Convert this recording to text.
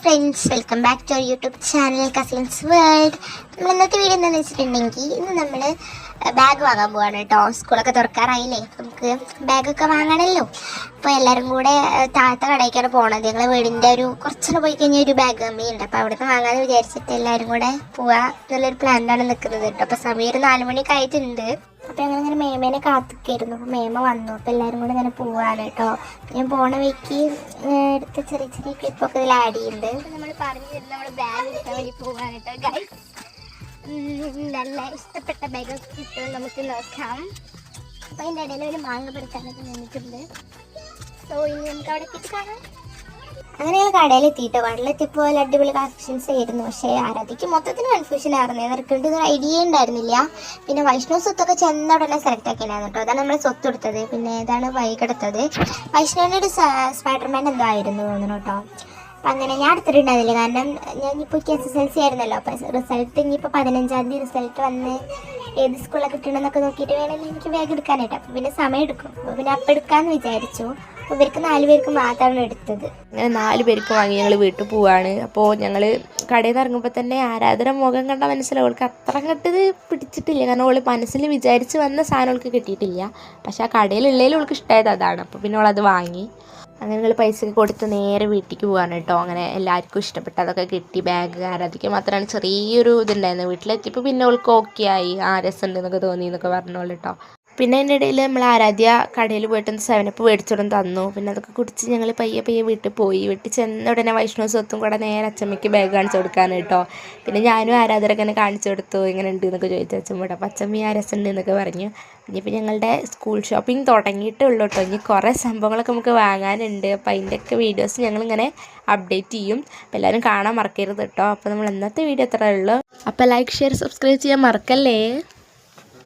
Friends, welcome back to our YouTube channel cousins world. നമ്മൾ ഇന്നത്തെ video എന്താണെന്ന് വെച്ചിട്ടുണ്ടെങ്കിൽ ഇന്ന് നമ്മൾ ബാഗ് വാങ്ങാൻ പോവാണ് കേട്ടോ. സ്കൂളൊക്കെ തുറക്കാറായില്ലേ, നമുക്ക് ബാഗൊക്കെ വാങ്ങണമല്ലോ. അപ്പോൾ എല്ലാവരും കൂടെ താഴത്തെ കടയ്ക്കാണ് പോകണത്. ഞങ്ങൾ വീടിൻ്റെ കുറച്ചൊന്ന് പോയി കഴിഞ്ഞാൽ ഒരു ബാഗ് കമ്മിയുണ്ട്. അപ്പോൾ അവിടുന്ന് വാങ്ങാമെന്ന് വിചാരിച്ചിട്ട് എല്ലാവരും കൂടെ പോവുക എന്നുള്ളൊരു പ്ലാനിലാണ് നിൽക്കുന്നത് കേട്ടോ. അപ്പോൾ സമയം ഒരു 4 മണിയൊക്കെ ആയിട്ടുണ്ട്. അപ്പോൾ ഞങ്ങളിങ്ങനെ മേമേനെ കാത്തിക്കായിരുന്നു. അപ്പോൾ മേമ വന്നു. അപ്പോൾ എല്ലാവരും കൂടെ ഇങ്ങനെ പോവാണ് കേട്ടോ. ഞാൻ പോണ വഴിക്ക് എടുത്ത ചെറിയ ചെറിയ ക്ലിപ്പൊക്കെ ഇതിൽ ആഡ് ചെയ്യുന്നുണ്ട്. നമ്മൾ പറഞ്ഞു തരുന്ന നമ്മൾ ബാഗ് എടുക്കാൻ വേണ്ടി പോവാണ് കേട്ടോ ഗൈസ്. നല്ല ഇഷ്ടപ്പെട്ട ബാഗൊക്കെ കിട്ടും, നമുക്ക് നോക്കാം. അപ്പോൾ അതിൻ്റെ ഇടയിൽ ഒരു മാങ്ങ പെറുക്കാനൊക്കെ നിന്നിട്ടുണ്ട്. സോ ഇനി നമുക്ക് അവിടെ എത്തിയിട്ട് കാണാം. അങ്ങനെ ഞങ്ങൾ കടയിലെത്തിയിട്ടോ. കടയിലെത്തിയപ്പോൾ നല്ല അടിപൊളി കളക്ഷൻസ് ആയിരുന്നു. പക്ഷേ ആരാധിക്ക് മൊത്തത്തിൽ കൺഫ്യൂഷൻ ആയിരുന്നു. നിനക്കുണ്ട് ഒരു ഐഡിയ ഉണ്ടായിരുന്നില്ല. പിന്നെ വൈഷ്ണവ് സ്വത്തൊക്കെ ചെന്ന ഉടനെ സെലക്ട് ആക്കിയിട്ടുണ്ടായിരുന്നു കേട്ടോ. അതാണ് നമ്മൾ സ്വത്ത് എടുത്തത്. പിന്നെ ഏതാണ് വൈകെടുത്തത്. വൈഷ്ണവിൻ്റെ ഒരു സ്പൈഡർമാൻ എന്തോ ആയിരുന്നു തോന്നുന്നു കേട്ടോ. അപ്പം അങ്ങനെ ഞാൻ എടുത്തിട്ടുണ്ടായിരുന്നില്ല. കാരണം ഞാനിപ്പോൾ SSLC ആയിരുന്നല്ലോ. അപ്പം റിസൾട്ട് ഇനിയിപ്പോൾ 15-ാം തീയതി റിസൾട്ട് വന്ന് ഏത് സ്കൂളിലൊക്കെ കിട്ടണമെന്നൊക്കെ നോക്കിയിട്ട് വേണമെങ്കിൽ എനിക്ക് ബാഗ് എടുക്കാനായിട്ട്. അപ്പം പിന്നെ സമയം എടുക്കും. അപ്പോൾ പിന്നെ അപ്പം എടുക്കാമെന്ന് വിചാരിച്ചു. അപ്പോൾ ഇവർക്ക് 4 പേർക്ക് മാത്രമാണ് എടുത്തത്. അങ്ങനെ 4 പേർക്ക് വാങ്ങി ഞങ്ങൾ വീട്ടിൽ പോവാണ്. അപ്പോൾ ഞങ്ങൾ കടയിൽ നിന്ന് ഇറങ്ങുമ്പോൾ തന്നെ ആരാധന മുഖം കണ്ട മനസ്സിലാവും. അവൾക്ക് അത്ര കണ്ടത് പിടിച്ചിട്ടില്ല. കാരണം അവൾ മനസ്സിൽ വിചാരിച്ച് വന്ന സാധനം അവൾക്ക് കിട്ടിയിട്ടില്ല. പക്ഷേ ആ കടയിലുള്ളതിൽ അവൾക്ക് ഇഷ്ടമായത് അതാണ്. അപ്പോൾ പിന്നെ അവളത് വാങ്ങി. അങ്ങനെ ഞങ്ങൾ പൈസയൊക്കെ കൊടുത്ത് നേരെ വീട്ടിലേക്ക് പോകാണ് കേട്ടോ. അങ്ങനെ എല്ലാവർക്കും ഇഷ്ടപ്പെട്ട അതൊക്കെ കിട്ടി. ബാഗ് ആരാധിക്കാൻ മാത്രമാണ് ചെറിയൊരു ഇതുണ്ടായിരുന്നത്. വീട്ടിലെത്തിയപ്പോൾ പിന്നെ അവൾക്ക് ഓക്കെ ആയി. രസമുണ്ട് എന്നൊക്കെ തോന്നി എന്നൊക്കെ പറഞ്ഞോളൂ കേട്ടോ. പിന്നെ അതിൻ്റെ ഇടയിൽ നമ്മൾ ആരാധ്യ കടയിൽ പോയിട്ട് 7up മേടിച്ചോടും തന്നു. പിന്നെ അതൊക്കെ കുടിച്ച് ഞങ്ങൾ പയ്യെ വീട്ടിൽ പോയി. വീട്ടിൽ ചെന്ന ഉടനെ വൈഷ്ണവ് സ്വത്തും കൂടെ നേരെ അച്ചമ്മയ്ക്ക് ബാഗ് കാണിച്ചു കൊടുക്കാണ് കേട്ടോ. പിന്നെ ഞാനും ആരാധനൊക്കെ തന്നെ കാണിച്ചു കൊടുത്തു. ഇങ്ങനെ ഉണ്ട് എന്നൊക്കെ ചോദിച്ചു അച്ചമ്മയുടെ. അപ്പം അച്ചമ്മ രസമുണ്ട് എന്നൊക്കെ പറഞ്ഞു. ഇനിയിപ്പോൾ ഞങ്ങളുടെ സ്കൂൾ ഷോപ്പിംഗ് തുടങ്ങിയിട്ടേ ഉള്ളൂ കേട്ടോ. ഇനി കുറേ സംഭവങ്ങളൊക്കെ നമുക്ക് വാങ്ങാനുണ്ട്. അപ്പോൾ അതിൻ്റെയൊക്കെ വീഡിയോസ് ഞങ്ങളിങ്ങനെ അപ്ഡേറ്റ് ചെയ്യും. അപ്പോൾ എല്ലാവരും കാണാൻ മറക്കരുത് കേട്ടോ. അപ്പോൾ നമ്മൾ ഇന്നത്തെ വീഡിയോ അത്രയേ ഉള്ളൂ. അപ്പോൾ ലൈക്ക്, ഷെയർ, സബ്സ്ക്രൈബ് ചെയ്യാൻ മറക്കല്ലേ.